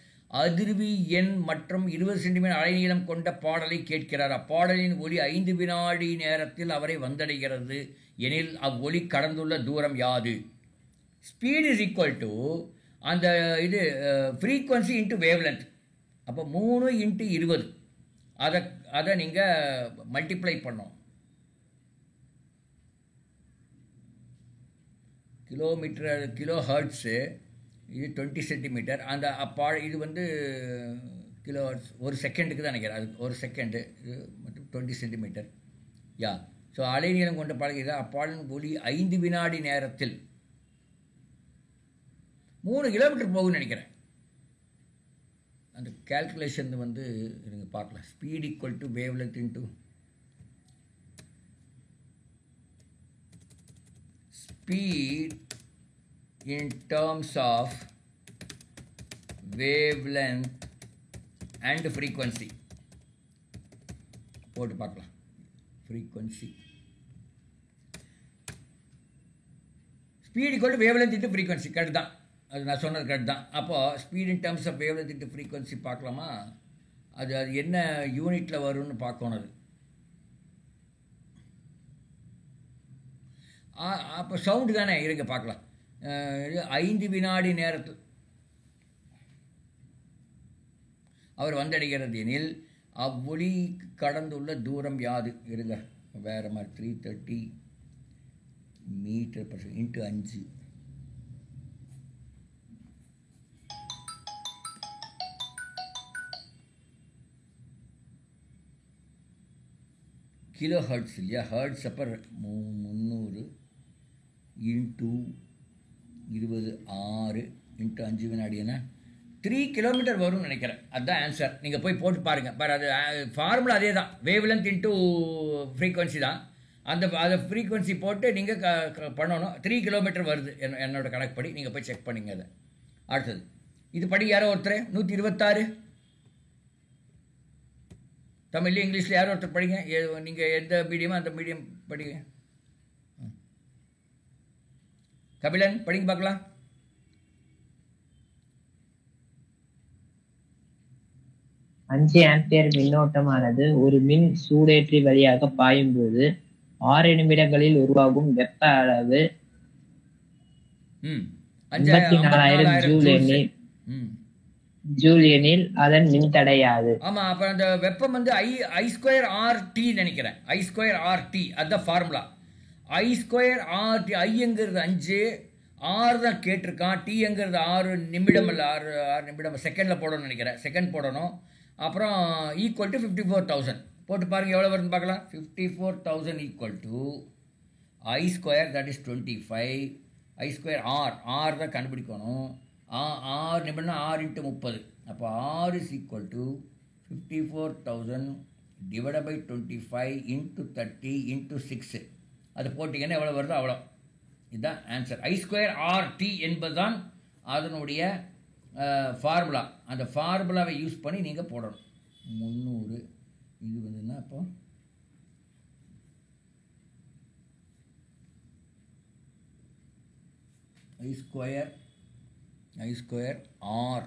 Speaker 1: அதிர்வி எண் மற்றும் 20 சென்டிமீட்டர் அலைநீளம் கொண்ட பாடலை கேட்கிறார். அப்பாடலின் ஒலி 5 வினாடி நேரத்தில் அவரை வந்தடைகிறது எனில் அவ்வொலி கடந்துள்ள தூரம் யாது? ஸ்பீட் இஸ் ஈக்குவல் டு அந்த இது ஃப்ரீக்வன்சி இன்ட்டு வேவ்லென்த். அப்போ 3 × 20 அதை நீங்கள் மல்டிப்ளை பண்ணோம். கிலோ ஹெர்ட்ஸு இது 20 சென்டிமீட்டர். அந்த இது வந்து கிலோ ஹெர்ட்ஸ் ஒரு செகண்டுக்கு தான் நினைக்கிறேன். அது ஒரு செகண்டு இது மற்றும் 20 சென்டிமீட்டர். ஸோ அலைநீளம் கொண்ட பாடல் அப்பாடலின் ஒலி 5 வினாடி நேரத்தில் 3 கிலோமீட்டர் போகும்னு நினைக்கிறேன். அந்த கேல்குலேஷன் வந்து நீங்கள் பார்க்கலாம். Speed equal to wavelength into speed in terms of wavelength and frequency போட்டு பார்க்கலாம். frequency speed equal to wavelength into frequency correct தான். அது நான் சொன்னது கரெக்ட் தான். அப்போ speed in terms of wavelength into frequency பார்க்கலாமா? அது என்ன யூனிட்டில் வரும்னு பார்க்கணும். அது அப்போ சவுண்டு தானே, இருங்க பார்க்கலாம். 5 வினாடி நேரத்தில் அவர் வந்தடைகிறது எனில் அவ்வொலி கடந்துள்ள தூரம் யாது? இருங்க வேறு மாதிரி 330 meter per into 5 kilo hertz இல்லையா? ஹெர்ட்ஸ் அப்போ 300 இன்ட்டு 20 6 இன்ட்டு 5 வினாடினா 3 கிலோமீட்டர் வரும்னு நினைக்கிறேன். அதுதான் ஆன்சர். நீங்கள் போய் போட்டு பாருங்கள். அது ஃபார்முலா அதே தான், வேவ்லென்த் இன்ட்டு ஃப்ரீக்வன்சி தான். அதை ஃப்ரீக்வன்சி போட்டு நீங்கள் பண்ணணும். 3 கிலோமீட்டர் வருது என்னோட கணக்குப்படி. நீங்கள் போய் செக் பண்ணிங்க அதை. அடுத்தது இது படி யாரோ ஒருத்தர் 126 தமிழ்லையும் இங்கிலீஷில் யாரோ ஒருத்தர் படிங்க. நீங்கள் எந்த மீடியமோ அந்த மீடியம் படிங்க. கபிலன் படிங்க பார்க்கலாம்.
Speaker 3: அஞ்சு ஆம்பியர் மின்னோட்டமானது ஒரு மின் சூடேற்றி வழியாக பாயும் போது 6 நிமிடங்களில் உருவாகும் வெப்ப அளவு 54,000 ஜூல் எனில் அதன் மின்தடையாது.
Speaker 1: ஆமா, அப்ப அந்த வெப்பம் வந்து I²RT நினைக்கிறேன். I²RT அதுதான் ஃபார்முலா. I²RT. ஐங்கிறது 5, R தான் கேட்டிருக்கான். Tங்கிறது 6 நிமிடம் இல்லை, 6 நிமிடம் செகண்டில் போடணும்னு நினைக்கிறேன். செகண்ட் போடணும். அப்புறம் ஈக்குவல் டு 54,000 போட்டு பாருங்கள் எவ்வளோ வருதுன்னு பார்க்கலாம். 54,000 equal to I² that is 25. I²R தான் கண்டுபிடிக்கணும். 6 நிமிடம்னா 6 × 30. அப்போ R is equal to 54,000 divide by 25 × 30 × 6. அது போட்டிங்கன்னா எவ்வளோ வருதோ அவ்வளோ. இதுதான் ஆன்சர். I²RT என்பது தான் அதனுடைய ஃபார்முலா, அந்த ஃபார்முலாவை யூஸ் பண்ணி நீங்கள் போடணும். 300 இது வந்துன்னா அப்போ I square R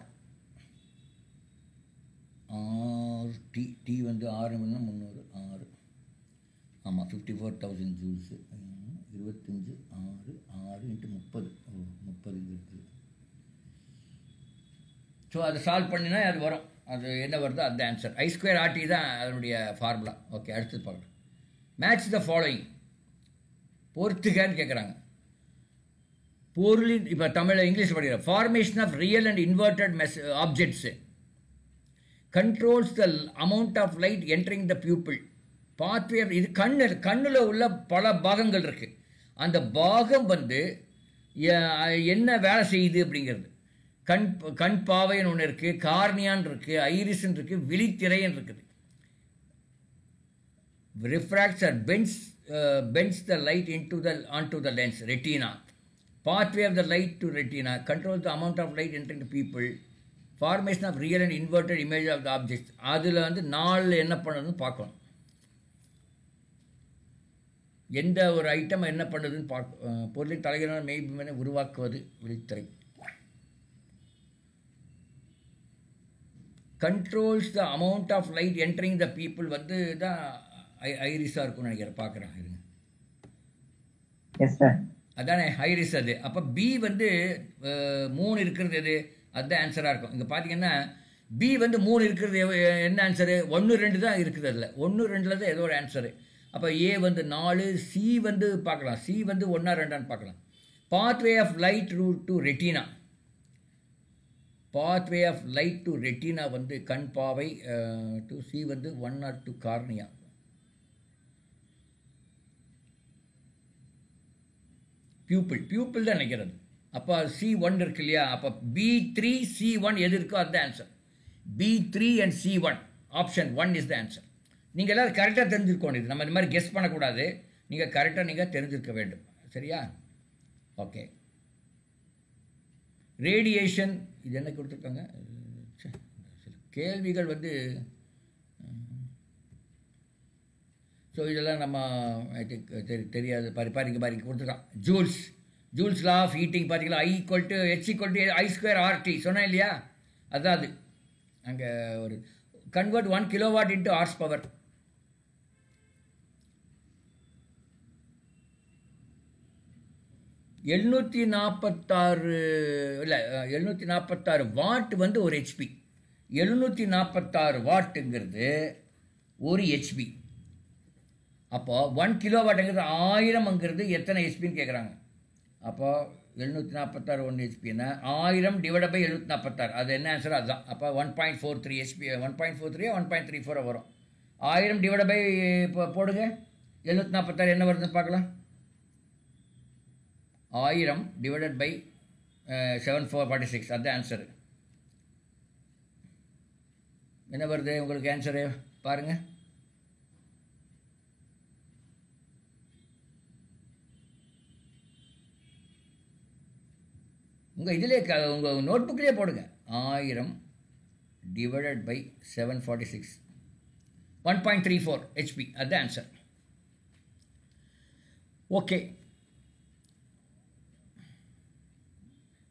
Speaker 1: T வந்து 6 300 6 ஆமாம் 54,000 ஜூல்ஸு. 25 6 6 × 30 30 இருக்குது. ஸோ அதை சால்வ் பண்ணினா அது வரும். அது என்ன வருதோ அந்த ஆன்சர். I2RT தான் அதனுடைய ஃபார்முலா. ஓகே, அடுத்து பார்க்கலாம். Match the following. பொறுத்துக்கன்னு கேட்குறாங்க. பொருளின் இப்போ தமிழில் இங்கிலீஷ் படிக்கிற formation of real and inverted objects controls the amount of light entering the pupil pathway. இது கண்ணில் உள்ள பல பாகங்கள் இருக்குது. அந்த பாகம் வந்து என்ன வேலை செய்யுது அப்படிங்கிறது. கண் பாவைன்னு ஒன்று இருக்குது, கார்னியான் இருக்குது, ஐரிஸ்ன்னு இருக்குது, விழித்திரைன்னு இருக்குது. ரிஃப்ராக்ட்ஸ் R bends the light onto the lens, retina. Pathway of the light to retina controls the amount of light entering the pupil. Formation of real and inverted image of the objects. அதில் வந்து 4 என்ன பண்ணுறதுன்னு பார்க்கணும். எந்த ஒரு item என்ன பண்ணுறதுன்னு பொருளின் தலைகளான மெய்பினை உருவாக்குவது விழித்திரை. Controls the amount of light entering the people வந்து தான் ஐரிஸாக இருக்கும்னு நினைக்கிறேன். பார்க்குறேன் இருங்க. அதானே ஐரிஸ் அது. அப்போ பி வந்து 3 இருக்கிறது எது, அதுதான் ஆன்சராக இருக்கும். இங்கே பார்த்தீங்கன்னா பி வந்து 3 இருக்கிறது என்ன ஆன்சரு? 1 2 தான் இருக்குது. அதில் 1 2 தான் ஏதோ ஒரு ஆன்சரு. அப்போ ஏ வந்து 4, சி வந்து பார்க்கலாம், சி வந்து 1 2 பார்க்கலாம். Pathway of light to retina. Pathway of light to retina வந்து கண் பாவை. டு சி வந்து 1 or 2 கார்னியா. பியூப்பிள் தான் நினைக்கிறது. அப்போ C1 இருக்கு இல்லையா? அப்போ B3 C1 எது இருக்கோ அதுதான் answer. B3 and C1 option 1 is the answer. நீங்கள் எல்லோரும் கரெக்டாக தெரிஞ்சுருக்கணும். இது நம்ம இந்த மாதிரி கெஸ் பண்ணக்கூடாது. நீங்கள் கரெக்டாக நீங்கள் தெரிஞ்சிருக்க வேண்டும். சரியா? ஓகே. ரேடியேஷன் இது என்ன கொடுத்துருக்காங்க? சில கேள்விகள் வந்து ஸோ இதெல்லாம் நம்ம ஐ திங்க் தெரியாது. பாருங்க கொடுத்துருக்கான். ஜூல்ஸ் லா ஆஃப் ஹீட்டிங் பார்த்தீங்களா? I=H=I²RT சொன்னேன் இல்லையா? அதுதான் அது. அங்கே ஒரு convert 1 kilowatt into horse power. இல்லை 746 வாட் வந்து ஒரு HP. 746 வாட்டுங்கிறது ஒரு HP. அப்போ 1 கிலோவாட்டுங்கிறது 1000ங்கிறது எத்தனை ஹெச்பின்னு கேட்குறாங்க. அப்போ 746 1 ஹெச்பின்னா 1000 / 746. அது என்ன ஆன்சர்? அதுதான். அப்போ 1.43 ஹெச்பி. 1.43 1.34 வரும். 1000 / இப்போ போடுங்க 746 என்ன வருதுன்னு பார்க்கலாம். 1000 / 7446 அதுதான் ஆன்சரு. என்ன வருது உங்களுக்கு ஆன்சரு பாருங்கள். உங்கள் இதிலே உங்கள் நோட் புக்கிலே போடுங்க. 1000 / 746 1.34 ஹெச்பி அதுதான் ஆன்சர். ஓகே.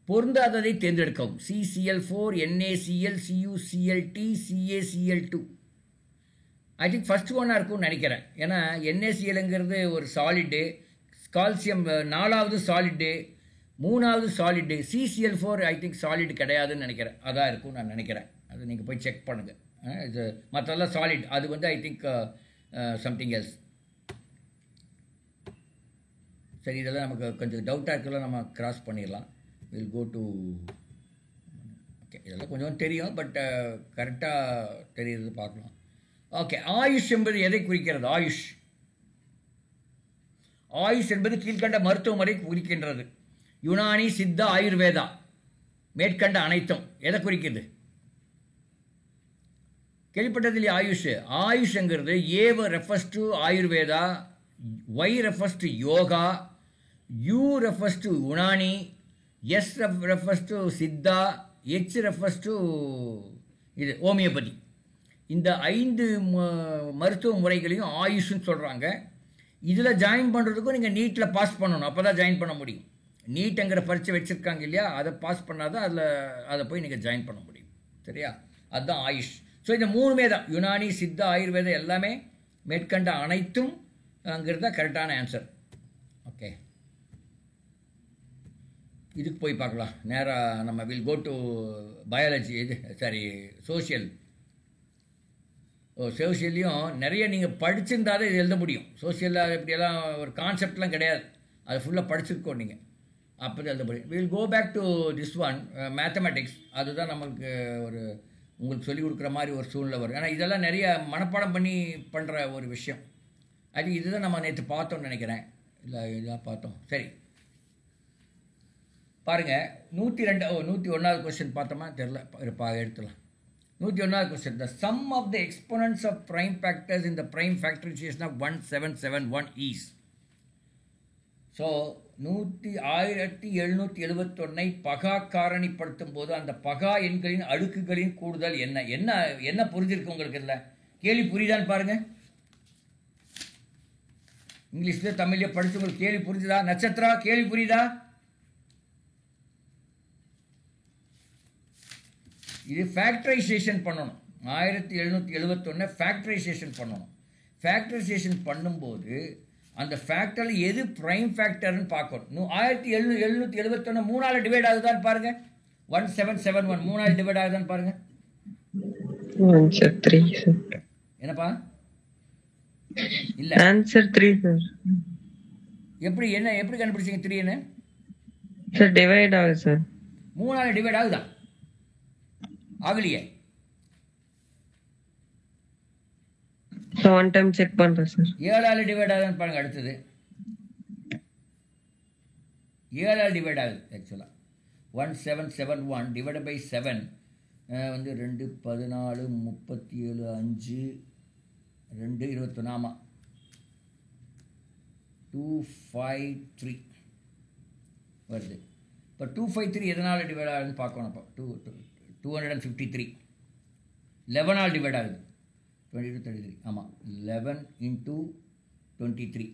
Speaker 1: பொருந்தாததை தேர்ந்தெடுக்கவும். CCl4 NaCl CuCl3 CaCl2. I think first ஒன்னாக இருக்கும்னு நினைக்கிறேன். ஏன்னா NaClங்கிறது ஒரு சாலிடு, கால்சியம் 4வது சாலிடு, 3வது solid. CCl4 I think solid கிடையாதுன்னு நினைக்கிறேன். அதான் இருக்கும் நான் நினைக்கிறேன். அது நீங்கள் போய் செக் பண்ணுங்கள். இது மற்றெல்லாம் சாலிட். அது வந்து ஐ திங்க் சம்திங் எல்ஸ். சரி, இதெல்லாம் நமக்கு கொஞ்சம் டவுட்டாக இருக்கலாம். நம்ம கிராஸ் பண்ணிடலாம். Will go to okay. இதெல்லாம் கொஞ்சம் தெரியும், பட் கரெக்டாக தெரியுறது பார்க்கலாம். ஓகே. ஆயுஷ் என்பது எதை குறிக்கிறது? ஆயுஷ் என்பது கீழ்கண்ட மருத்துவ முறை குறிக்கின்றது. யுனானி, சித்தா, ஆயுர்வேதா மேற்கண்ட அனைத்தும் எதை குறிக்கிறது? கேள்விப்பட்டதில்லை ஆயுஷ். ஆயுஷ்ங்கிறது A refers to Ayurveda, Y refers to yoga, U refers to Unani, S refers to Siddha, H refers to இது ஹோமியோபதி. இந்த 5 மருத்துவ முறைகளையும் ஆயுஷ்னு சொல்கிறாங்க. இதில் ஜாயின் பண்ணுறதுக்கும் நீங்கள் நீட்டில் பாஸ் பண்ணணும், அப்போ தான் ஜாயின் பண்ண முடியும். நீட்டுங்கிற பரீட்சை வச்சுருக்காங்க இல்லையா, அதை பாஸ் பண்ணால் தான் அதை போய் நீங்கள் ஜாயின் பண்ண முடியும். சரியா? அதுதான் ஆயுஷ். ஸோ இந்த 3மே தான், யுனானி, சித்தா, ஆயுர்வேதம் எல்லாமே மேற்கண்ட அனைத்தும் அங்கிறது தான் கரெக்டான ஆன்சர். ஓகே, இதுக்கு போய் பார்க்கலாம். நேராக நம்ம will go to biology, social. சோஷியல்லையும் நிறைய நீங்கள் படிச்சிருந்தால் தான் இது எழுத முடியும். சோஷியலில் இப்படியெல்லாம் ஒரு கான்செப்ட்லாம் கிடையாது, அது ஃபுல்லாக படிச்சிருக்கோம் நீங்கள், அப்போ தான் எழுத முடியும். Will go back to this one, mathematics. அதுதான் நம்மளுக்கு ஒரு உங்களுக்கு சொல்லிக் கொடுக்குற மாதிரி ஒரு சூழ்நிலை வரும். ஏன்னா இதெல்லாம் நிறைய மனப்பாடம் பண்ணி பண்ணுற ஒரு விஷயம். இதுதான் நம்ம நேற்று பார்த்தோம்னு நினைக்கிறேன், இல்லை இதெல்லாம் பார்த்தோம். சரி பாருங்கள், 101வது கொஸ்டின் பார்த்தோமா தெரில, எடுத்துலாம். 101வது question, the sum of the exponents of prime factors in the prime factorization of 1771 is. So 1771 பகா காரணிப்படுத்தும் போது அந்த பகா எண்களின் அடுக்குகளின் கூடுதல் என்ன என்ன என்ன புரிஞ்சிருக்கு உங்களுக்கு? இல்லை கேள்வி புரியுதான்னு பாருங்க. இங்கிலீஷ்ல தமிழ்ல படிச்சு உங்களுக்கு கேள்வி புரிஞ்சுதா? நட்சத்திரா, கேள்வி புரியுதா? இது ஃபேக்டரைசேஷன் பண்ணணும். 1771 ஃபேக்டரைசேஷன் பண்ணணும். ஃபேக்டரைசேஷன் பண்ணும்போது அந்த ஃபேக்டரில் எது ப்ரைம் ஃபேக்டர்னு பார்க்கணும். 1771 3ஆல் டிவைட் ஆகுதான்னு பாருங்க. 1771 3ஆல் டிவைட் ஆகுதான்னு பாருங்க. என்னப்பா? இல்ல,
Speaker 5: ஆன்சர் 3 சார்.
Speaker 1: எப்படி கண்டுபிடிச்சீங்க 3ன்னு?
Speaker 5: சார் டிவைட் ஆகுது சார்.
Speaker 1: 3ஆல் டிவைட் ஆகுதா? ஆகலையே.
Speaker 5: ஒன் டைம் செக் பண்றேன் சார்.
Speaker 1: 7ஆல் டிவைட் ஆகுதுன்னு பாருங்க. அடுத்தது 7ஆல் டிவைட் ஆகுது. ஆக்சுவலாக 1771 டிவைட் பை 7 வந்து 2 14 37 5 2 21. ஆமாம், 253 வருது. இப்போ 253 எதனால் டிவைட் ஆகுதுன்னு பார்க்கணும். அப்போ 253 11ஆல் டிவைட் ஆகுது. 22 33. ஆமாம், 11 × 23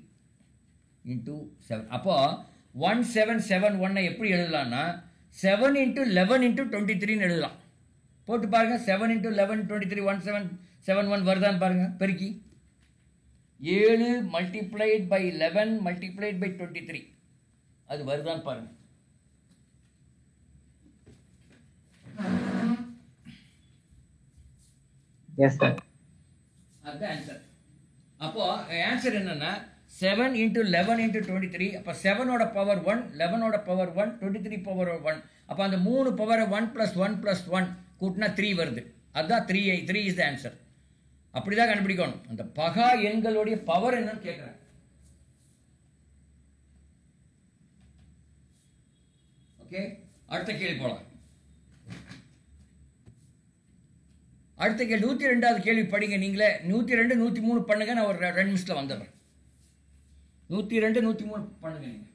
Speaker 1: × 7. அப்போது 1771 எப்படி எழுதலாம்னா 7 × 11 × 23ன்னு எழுதலாம். போட்டு பாருங்கள். 7 × 11 23 1771 வருதான்னு பாருங்கள். பெருக்கி 7 மல்டிப்ளைட் பை 11 மல்டிப்ளைட் பை 23 அது வருதான்னு பாருங்கள்.
Speaker 3: எஸ் சார்,
Speaker 1: அதுதான் ஆன்சர். அப்போ ஆன்சர் என்னன்னா 7 × 11 × 23. அப்போ 7ஓட பவர் 1, 11ஓட பவர் 1, 23 பவர் 1. அப்போ அந்த 3 பவர் 1 + 1 + 1 கூட்டினா 3 வருது. அதுதான் 3 இஸ் த ஆன்சர். அப்படி தான் கண்டுபிடிக்கணும். அந்த பகா எண்களுடைய பவர் என்னன்னு கேட்குறேன். ஓகே, அடுத்த கேள்வி போகலாம். அடுத்த கேள்வி 102வது கேள்வி படிங்க நீங்களே. 102 103 பண்ணுங்க, நான் ஒரு 2 நிமிஷத்தில் வந்துடுறேன். 102 103 பண்ணுங்க நீங்க.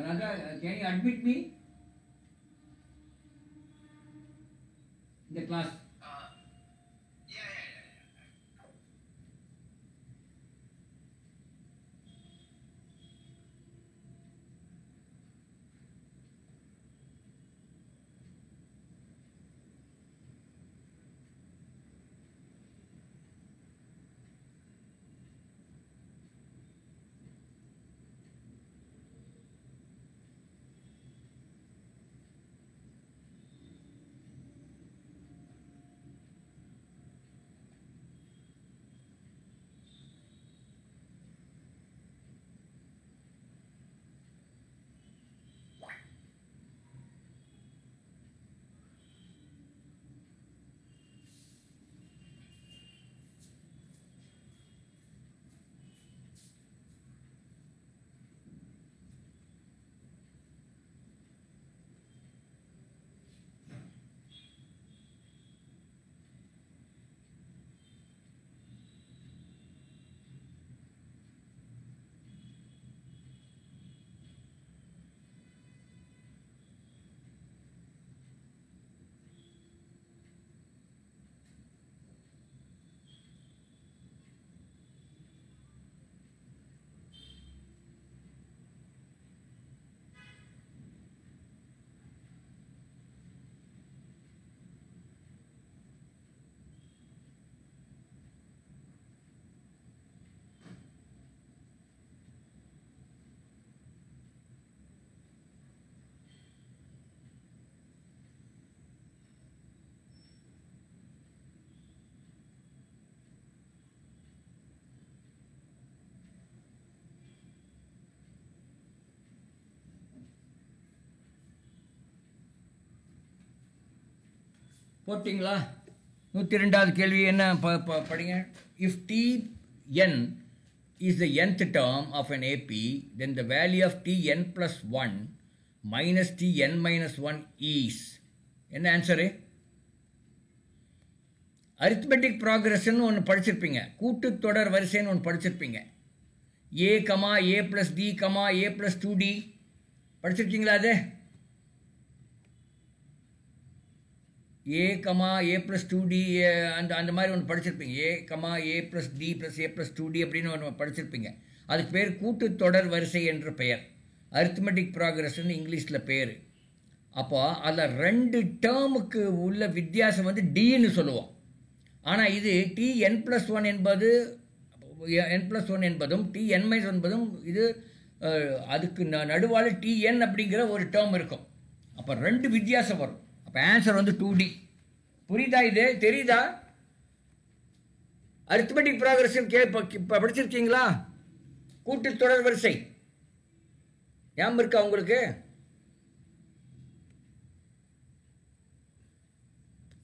Speaker 1: Raga, can you admit me in the class? போட்டிங்களா? 102வது கேள்வி என்ன படிங்க. If Tn is the nth term of an AP, then the value of Tn plus 1 minus Tn minus 1 is. என்ன ஆன்சரு? அரித்மெட்டிக் ப்ராக்ரஷன் ஒன்று படிச்சிருப்பீங்க, கூட்டுத்தொடர் வரிசைன்னு ஒன்று படிச்சிருப்பீங்க. ஏ comma a plus d comma a plus 2D படிச்சிருக்கீங்களா? அது ஏ கமா ஏ ப்ளஸ் 2D அந்த மாதிரி ஒன்று படிச்சிருப்பீங்க. ஏ comma a plus D plus A plus 2D அப்படின்னு ஒன்று படிச்சிருப்பீங்க. அதுக்கு பேர் கூட்டுத்தொடர் வரிசை என்ற பெயர். அரித்மெட்டிக் ப்ராக்ரஷன் இங்கிலீஷில் பேர். அப்போ அதில் 2 டேர்முக்கு உள்ள வித்தியாசம் வந்து டின்னு சொல்லுவோம். ஆனால் இது Tn+1 என்பது n+1 என்பதும் Tn-1 என்பதும் இது அதுக்கு நடுவால் Tn அப்படிங்கிற ஒரு டேர்ம் இருக்கும். அப்போ 2 வித்தியாசம் வரும். அப்போ ஆன்சர் வந்து 2D. புரியுதா? இது தெரியுதா? அரித்மெட்டிக் ப்ராக்ரஷன் படிச்சிருக்கீங்களா? கூட்டுத்தொடர் வரிசை ஞாபகம் இருக்கா உங்களுக்கு?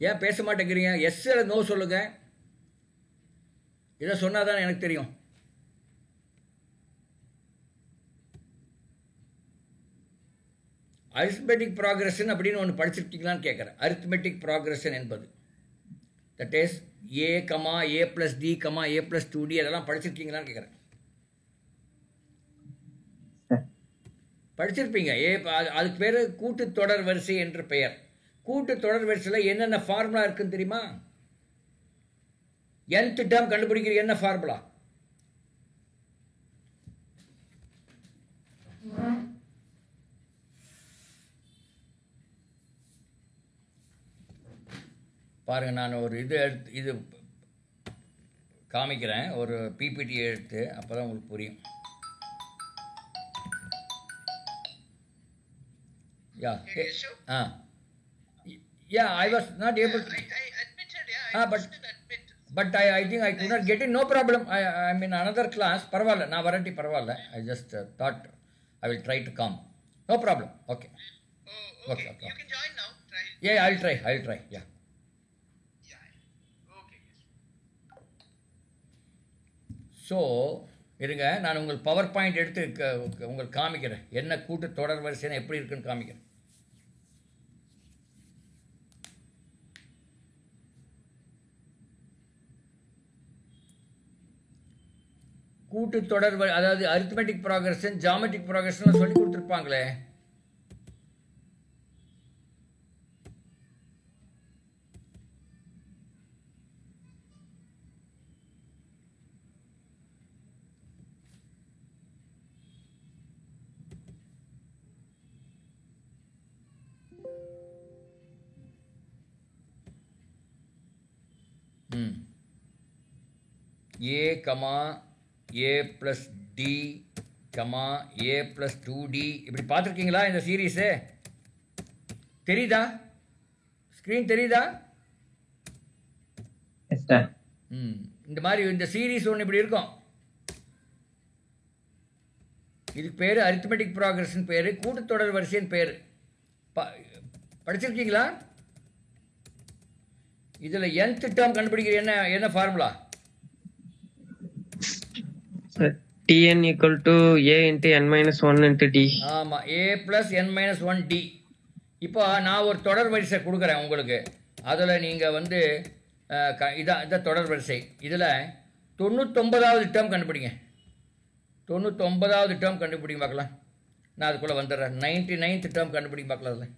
Speaker 1: ஏன் பேச மாட்டேங்கிறீங்க? எஸ் நோ சொல்லுங்க. இதை சொன்னாதான் எனக்கு தெரியும். அரித்மெட்டிக் ப்ராக்ரஷன் அப்படின்னு ஒன்று படிச்சிருக்கீங்களான்னு கேட்குறேன். அரித்மெட்டிக் ப்ராக்ரஷன் என்பது that is a comma a plus d comma a plus 2D அதெல்லாம் படிச்சிருக்கீங்களான்னு கேட்குறேன். படிச்சிருப்பீங்க. அதுக்கு பேர் கூட்டுத்தொடர் வரிசை என்று பெயர். கூட்டுத்தொடர் வரிசையில் என்னென்ன ஃபார்முலா இருக்குன்னு தெரியுமா? nth டேர்ம் கண்டுபிடிக்கிற என்ன ஃபார்முலா? பாருங்க, நான் ஒரு இது காமிக்கிறேன், ஒரு பிபிடி எடுத்து, அப்பதான் உங்களுக்கு புரியும். Yeah, I was not able to.
Speaker 6: I admitted, yeah.
Speaker 1: But I think I could not get it. No problem. I'm in another class. Parvala. Na varanti parvala. I just thought I will try to come. No problem. Okay.
Speaker 6: Oh, okay. You can join now. Try.
Speaker 1: Yeah, I'll try. Yeah.
Speaker 6: Okay.
Speaker 1: So இருங்க, நான் உங்கள் power point எடுத்து உங்களுக்கு காமிக்கிறேன். என்ன கூட்டு தொடர் வரிசைனா எப்படி இருக்குன்னு காமிக்கிறேன். கூட்டு தொடர் அதாவது அரித்மெட்டிக் ப்ராக்ரஷன் ஜாமெட்ரிக் ப்ராக்ரஷன் சொல்லி கொடுத்துருப்பாங்களே. a comma a plus d comma a plus 2d இப்படி பார்த்துருக்கீங்களா இந்த சீரீஸு? தெரியுதா? ஸ்க்ரீன் தெரியுதா? இந்த மாதிரி இந்த சீரீஸ் ஒன்று இப்படி இருக்கும். இதுக்கு பேர் அரித்மெட்டிக் ப்ராக்ரஷன் பேர், கூட்டுத்தொடர் வரிசையின் பேர். படிச்சிருக்கீங்களா? இதில் nth டேர்ம் கண்டுபிடிக்கிற என்ன formula?
Speaker 5: Tn equal to a into n minus 1 into d.
Speaker 1: ஆமாம், a plus n minus 1 d. இப்போ நான் ஒரு தொடர் வரிசை கொடுக்குறேன் உங்களுக்கு. அதில் நீங்கள் வந்து இதான் தொடர் வரிசை. இதில் 99வது டேர்ம் கண்டுபிடிங்க. 99வது டேர்ம் கண்டுபிடிங்க பார்க்கலாம். நான் அதுக்குள்ளே வந்துடுறேன். 99th டேர்ம் கண்டுபிடிங்க பார்க்கலாம். அதில்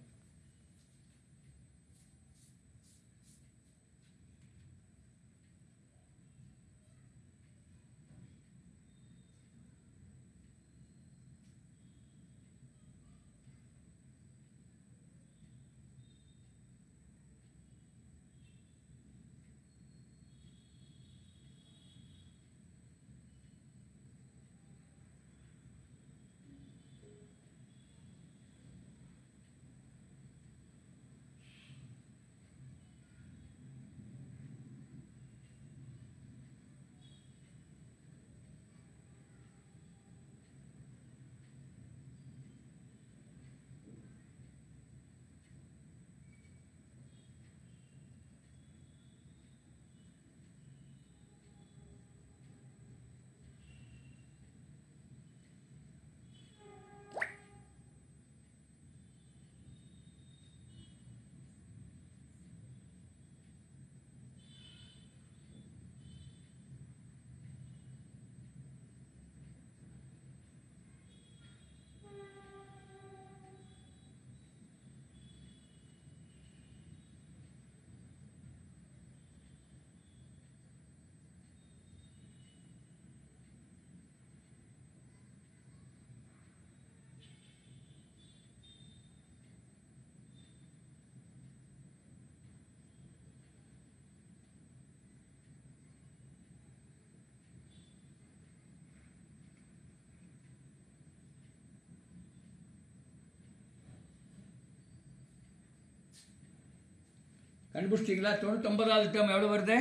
Speaker 1: கண்டுபிடிச்சிங்களா? 99வது டேர்ம் எவ்வளோ வருது?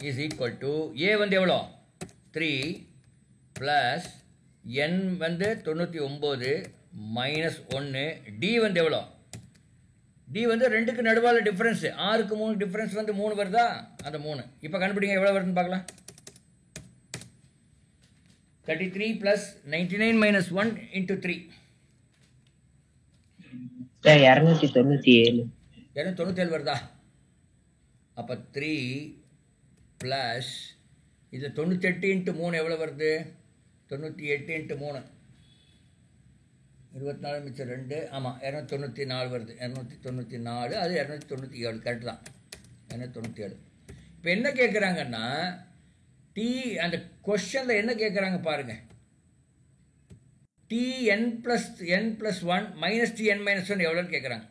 Speaker 1: இஸ் ஈக்குவல் டு ஏ வந்து எவ்வளோ? 3 ப்ளஸ் என் வந்து 99 மைனஸ் 1. டி வந்து எவ்வளோ? டி வந்து 2க்கு நடுவால் டிஃப்ரென்ஸு. 6க்கு 3 டிஃப்ரென்ஸ் வந்து 3 வருதா? அந்த 3 இப்போ கண்டுபிடிங்க எவ்வளோ வருதுன்னு பார்க்கலாம். 33 ப்ளஸ் 99 மைனஸ் 1 இன்ட்டு 3
Speaker 3: 297.
Speaker 1: 297 வருதா? அப்போ 3 ப்ளஸ் இது 98 இன்ட்டு 3 எவ்வளோ வருது? 98 இன்ட்டு 3 24 மிச்சம் 2. ஆமாம், 294 வருது. 294 அது 297 கரெக்டு தான். 297. இப்போ என்ன கேட்குறாங்கன்னா அந்த கொஷனில் என்ன கேட்குறாங்க பாருங்கள். tn plus 1 minus tn minus 1 எவ்வளோன்னு கேட்குறாங்க.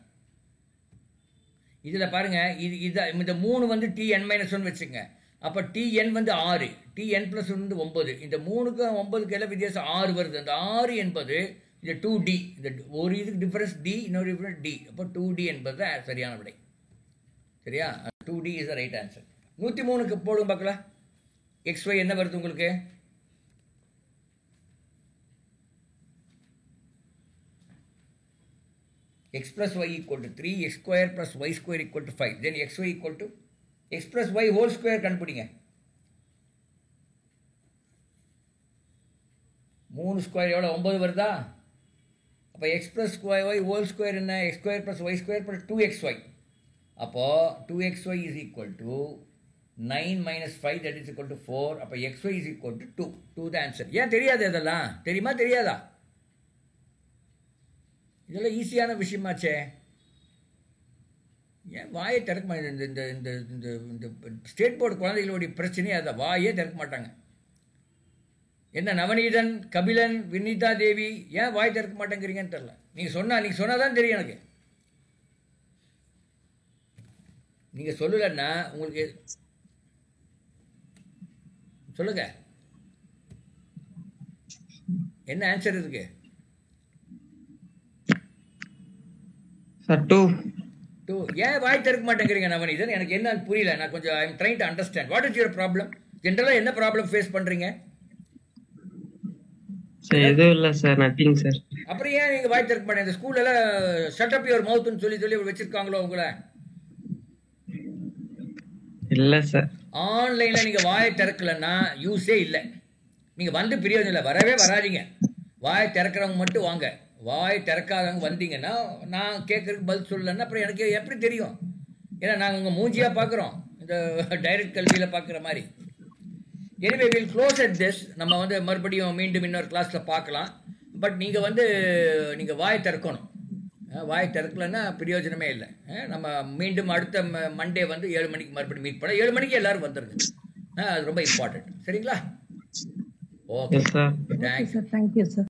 Speaker 1: இதில் பாருங்கள், இந்த 3 வந்து tn minus 1 வச்சுங்க. அப்போ tn வந்து 6, tn plus 1 வந்து 9. இந்த 3க்கும் 9க்கு எல்லாம் வித்தியாசம் 6 வருது. அந்த 6 என்பது இந்த 2d. இந்த ஒரு இதுக்கு டிஃபரன்ஸ் d, இன்னொரு டிஃபரன்ஸ் d. அப்போ 2d என்பது தான் சரியான விடை. சரியா? 2d is the right answer. 103க்கு போடுங்க பார்க்கலாம். xy என்ன வருது உங்களுக்கு? x plus y equal to 3, x square plus y square equal to 5. Then xy equal to x plus y whole square கண்டுபிடிங்க. 3 ஸ்கொயர் எவ்வளோ? 9 வருதா? அப்போ x plus y whole square என்ன? x square plus y square plus 2xy. அப்போ 2xy is equal to 9 minus 5 that is equal to 4. அப்போ xy is equal to 2. 2 the answer. ஏன் தெரியாது இதெல்லாம்? தெரியுமா தெரியாதா? இதெல்லாம் ஈஸியான விஷயமாச்சே. ஏன் வாயை திறக்க மாட்டேன்? இந்த இந்த இந்த இந்த ஸ்டேட் போர்டு குழந்தைகளுடைய பிரச்சனையே அதை வாயே திறக்க மாட்டாங்க. என்ன நவநீதன், கபிலன், வினிதா தேவி ஏன் வாய் திறக்க மாட்டேங்கிறீங்கன்னு தெரில. நீங்கள் சொன்னாதான் தெரியும் எனக்கு. நீங்கள் சொல்லலைன்னா உங்களுக்கு சொல்லுங்க என்ன ஆன்சர் இருக்கு?
Speaker 5: சார் 2.
Speaker 1: ஏன் வாய் திறக்க மாட்டேங்கிறீங்க நவநீதன்? எனக்கு என்ன புரியல. நான் கொஞ்சம் I am trying to understand what is your problem. ஜென்ரலாக என்ன ப்ராப்ளம் ஃபேஸ் பண்றீங்க?
Speaker 5: சார் எதுவும் இல்லை சார், நத்திங் சார்.
Speaker 1: அப்புறம் ஏன் நீங்க வாய் திறக்க மாட்டேங்க? இந்த ஸ்கூல்ல எல்லாம் ஷட் அப் யுவர் மவுத்னு சொல்லி வச்சிருக்காங்களோ உங்களை?
Speaker 5: இல்லை சார்.
Speaker 1: ஆன்லைன்ல நீங்க வாயை திறக்கலன்னா யூஸே இல்லை. நீங்க வந்து பிரயோஜனம் இல்லை, வரவே வராதிங்க. வாயை திறக்கிறவங்க மட்டும் வாங்க. வாய் திறக்காதவங்க வந்தீங்கன்னா நான் கேட்கறதுக்கு பதில் சொல்லலைன்னா அப்புறம் எனக்கு எப்படி தெரியும்? ஏன்னா நாங்கள் உங்கள் மூஞ்சியா பார்க்குறோம், இந்த டைரக்ட் கல்வியில் பார்க்குற மாதிரி. Anyway will close at this. நம்ம வந்து மறுபடியும் மீண்டும் இன்னொரு கிளாஸில் பார்க்கலாம். பட் நீங்கள் வாயை திறக்கணும். வாயை திறக்கலைன்னா பிரயோஜனமே இல்லை. நம்ம மீண்டும் அடுத்த மண்டே வந்து 7 மணிக்கு மறுபடியும் மீட் பண்ண. 7 மணிக்கு எல்லாரும் வந்துருங்க. அது ரொம்ப இம்பார்ட்டன்ட். சரிங்களா? Okay sir, thank you sir.